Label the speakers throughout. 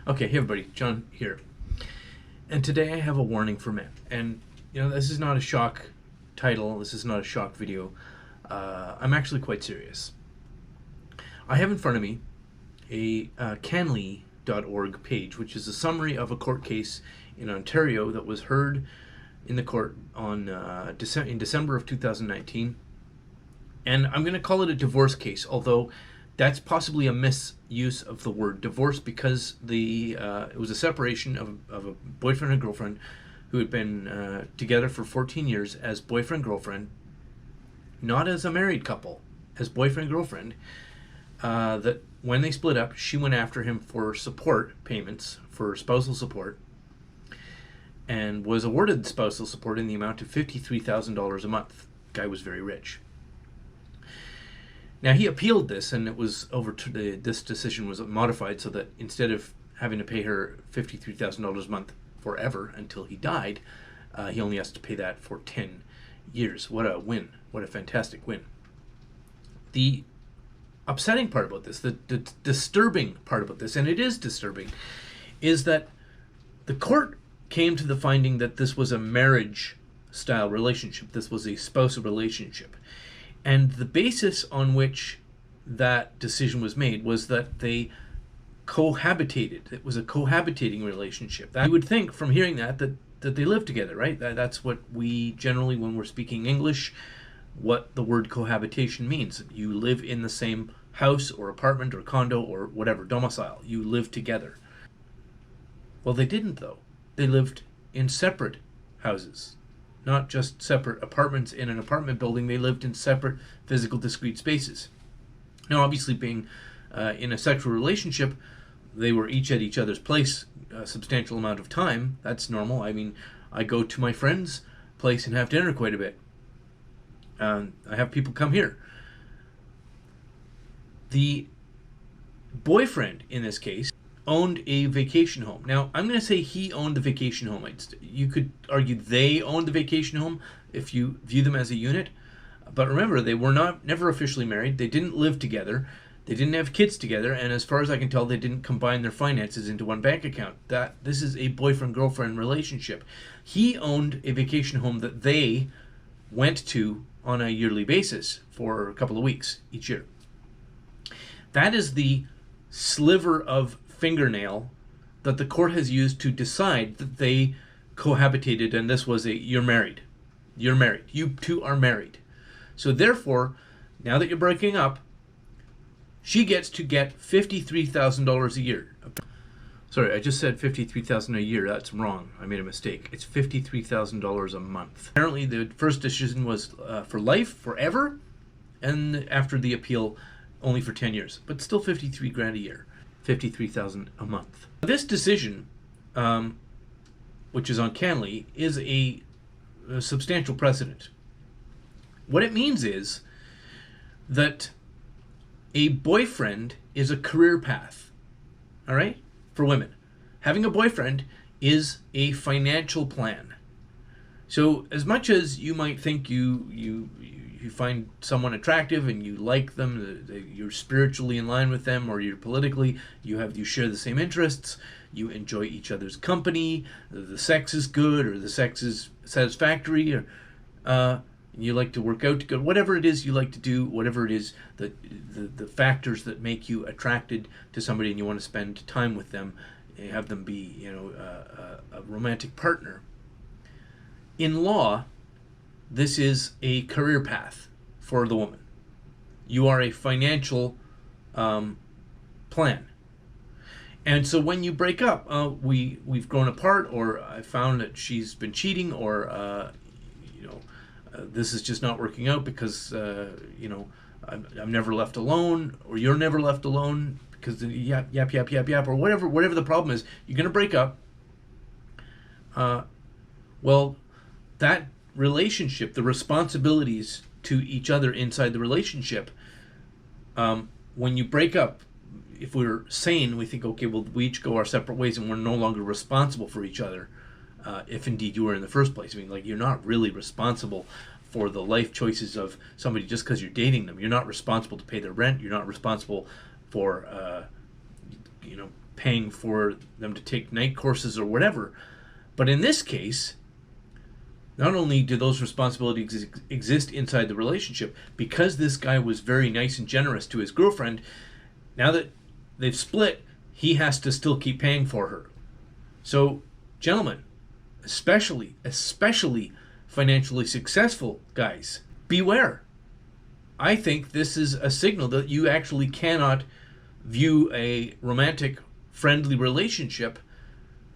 Speaker 1: Okay, hey everybody, John here. And today I have a warning for men. And, this is not a shock title, this is not a shock video. I'm actually quite serious. I have in front of me a canley.org page, which is a summary of a court case in Ontario that was heard in the court on in December of 2019. And I'm going to call it a divorce case, although that's possibly a misuse of the word divorce, because it was a separation of a boyfriend and girlfriend who had been together for 14 years as boyfriend-girlfriend, not as a married couple, as boyfriend-girlfriend, that when they split up, she went after him for support payments, for spousal support, and was awarded spousal support in the amount of $53,000 a month. The guy was very rich. Now, he appealed this, and it was this decision was modified so that instead of having to pay her $53,000 a month forever until he died, he only has to pay that for 10 years. What a win. What a fantastic win. The upsetting part about this, the disturbing part about this, and it is disturbing, is that the court came to the finding that this was a marriage-style relationship. This was a spousal relationship. And the basis on which that decision was made was that they cohabitated. It was a cohabitating relationship. You would think from hearing that they live together, right? That's what we generally, when we're speaking English, what the word cohabitation means. You live in the same house or apartment or condo or whatever, domicile. You live together. Well, they didn't, though. They lived in separate houses. Not just separate apartments in an apartment building, they lived in separate physical discrete spaces. Now, obviously, being in a sexual relationship, they were each at each other's place a substantial amount of time. That's normal. I mean, I go to my friend's place and have dinner quite a bit. I have people come here. The boyfriend, in this case, owned a vacation home. Now, I'm going to say he owned the vacation home. You could argue they owned the vacation home if you view them as a unit. But remember, they were never officially married. They didn't live together. They didn't have kids together. And as far as I can tell, they didn't combine their finances into one bank account. This is a boyfriend-girlfriend relationship. He owned a vacation home that they went to on a yearly basis for a couple of weeks each year. That is the sliver of fingernail that the court has used to decide that they cohabitated, and this was you're married. You're married. You two are married. So therefore, now that you're breaking up, she gets to get $53,000 a year. Sorry, I just said $53,000 a year. That's wrong. I made a mistake. It's $53,000 a month. Apparently, the first decision was for life, forever, and after the appeal, only for 10 years. But still $53,000 a year. $53,000 a month. This decision, which is on Canley, is a substantial precedent. What it means is that a boyfriend is a career path, all right, for women. Having a boyfriend is a financial plan. So as much as you might think you find someone attractive and you like them, you're spiritually in line with them, or you're politically, you share the same interests, you enjoy each other's company, the sex is good or the sex is satisfactory, or you like to work out together, whatever it is you like to do, whatever it is, the factors that make you attracted to somebody and you want to spend time with them, have them be a romantic partner. In law, this is a career path for the woman. You are a financial plan. And so when you break up, we've grown apart, or I found that she's been cheating, or this is just not working out because I'm never left alone, or you're never left alone because yap, or whatever the problem is, you're going to break up. Well, that relationship, the responsibilities to each other inside the relationship, when you break up, if we're sane, we think, okay, well, we each go our separate ways and we're no longer responsible for each other, if indeed you were in the first place. I mean, like, you're not really responsible for the life choices of somebody just because you're dating them. You're not responsible to pay their rent. You're not responsible for paying for them to take night courses or whatever. But in this case, not only do those responsibilities exist inside the relationship, because this guy was very nice and generous to his girlfriend, now that they've split, he has to still keep paying for her. So, gentlemen, especially financially successful guys, beware. I think this is a signal that you actually cannot view a romantic friendly relationship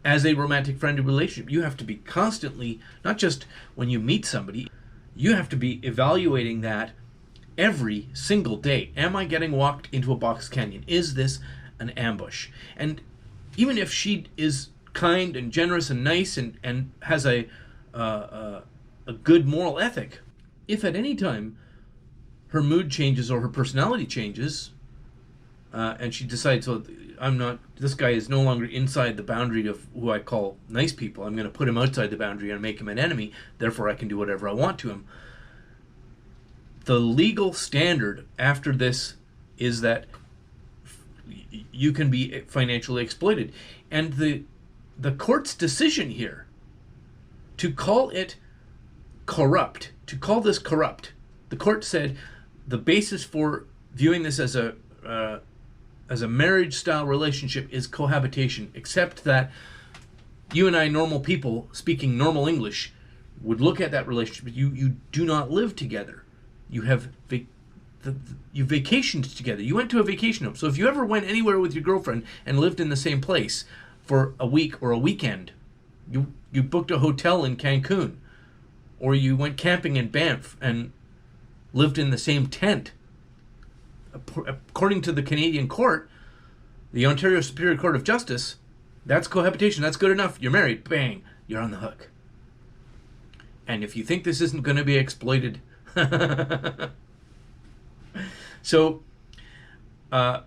Speaker 1: as a romantic friendly relationship. You have to be constantly, not just when you meet somebody, you have to be evaluating that every single day. Am I getting walked into a box canyon? Is this an ambush? And even if she is kind and generous and nice and has a good moral ethic, if at any time her mood changes or her personality changes, and she decides, well, this guy is no longer inside the boundary of who I call nice people. I'm going to put him outside the boundary and make him an enemy. Therefore, I can do whatever I want to him. The legal standard after this is that you can be financially exploited. And the court's decision here to call it corrupt, the court said the basis for viewing this as a marriage-style relationship is cohabitation, except that you and I, normal people speaking normal English, would look at that relationship. You do not live together. You have you vacationed together. You went to a vacation home. So if you ever went anywhere with your girlfriend and lived in the same place for a week or a weekend, you booked a hotel in Cancun, or you went camping in Banff and lived in the same tent. According to the Canadian court, the Ontario Superior Court of Justice, that's cohabitation. That's good enough. You're married. Bang. You're on the hook. And if you think this isn't going to be exploited, so not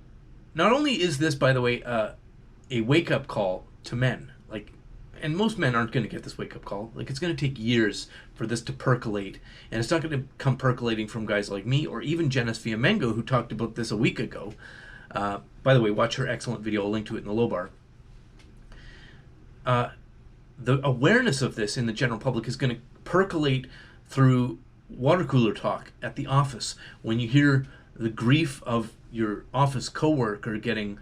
Speaker 1: only is this, by the way, a wake-up call to men, and most men aren't going to get this wake-up call. It's going to take years for this to percolate, and it's not going to come percolating from guys like me or even Janice Fiamengo, who talked about this a week ago. By the way, watch her excellent video. I'll link to it in the low bar. The awareness of this in the general public is going to percolate through water cooler talk at the office, when you hear the grief of your office coworker getting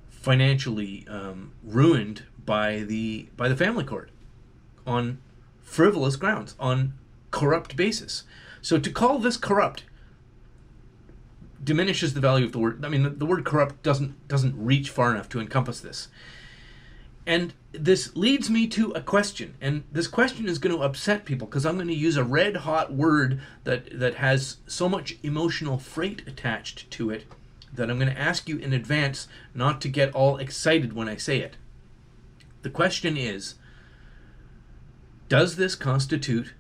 Speaker 1: financially ruined by the family court on frivolous grounds, on corrupt basis. So to call this corrupt diminishes the value of the word. I mean, the word corrupt doesn't reach far enough to encompass this. And this leads me to a question, and this question is going to upset people because I'm going to use a red-hot word that has so much emotional freight attached to it that I'm going to ask you in advance not to get all excited when I say it. The question is, does this constitute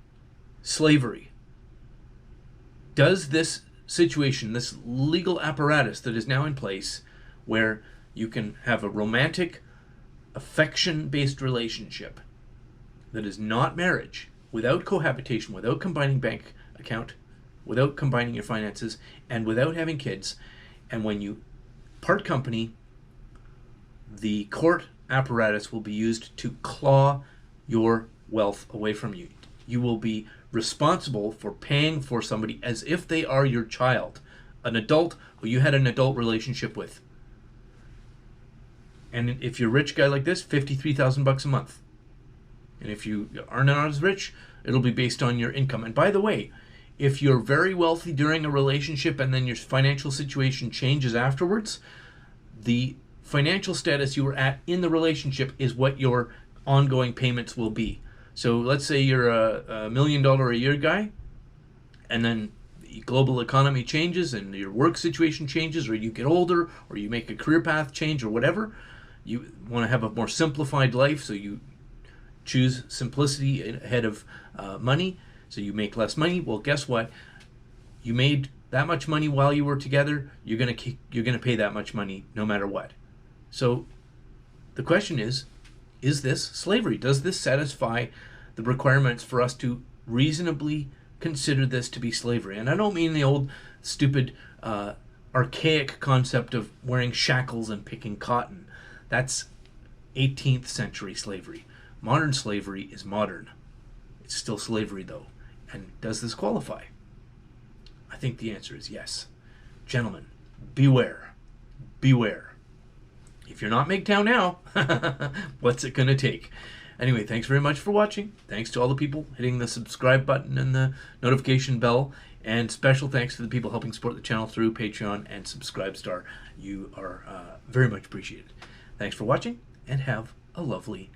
Speaker 1: slavery? Does this situation, this legal apparatus that is now in place, where you can have a romantic, affection-based relationship that is not marriage, without cohabitation, without combining bank account, without combining your finances, and without having kids, and when you part company, the court apparatus will be used to claw your wealth away from you. You will be responsible for paying for somebody as if they are your child, an adult who you had an adult relationship with. And if you're a rich guy like this, $53,000 a month. And if you are not as rich, it'll be based on your income. And by the way, if you're very wealthy during a relationship and then your financial situation changes afterwards, the financial status you were at in the relationship is what your ongoing payments will be. So let's say you're a $1 million a year guy, and then the global economy changes and your work situation changes, or you get older, or you make a career path change, or whatever. You want to have a more simplified life, so you choose simplicity ahead of money, so you make less money. Well, guess what? You made that much money while you were together. You're gonna pay that much money no matter what. So the question is this slavery? Does this satisfy the requirements for us to reasonably consider this to be slavery? And I don't mean the old stupid archaic concept of wearing shackles and picking cotton. That's 18th century slavery. Modern slavery is modern. It's still slavery, though. And does this qualify? I think the answer is yes. Gentlemen, beware. Beware. If you're not MGTOW now, what's it going to take? Anyway, thanks very much for watching. Thanks to all the people hitting the subscribe button and the notification bell. And special thanks to the people helping support the channel through Patreon and Subscribestar. You are very much appreciated. Thanks for watching, and have a lovely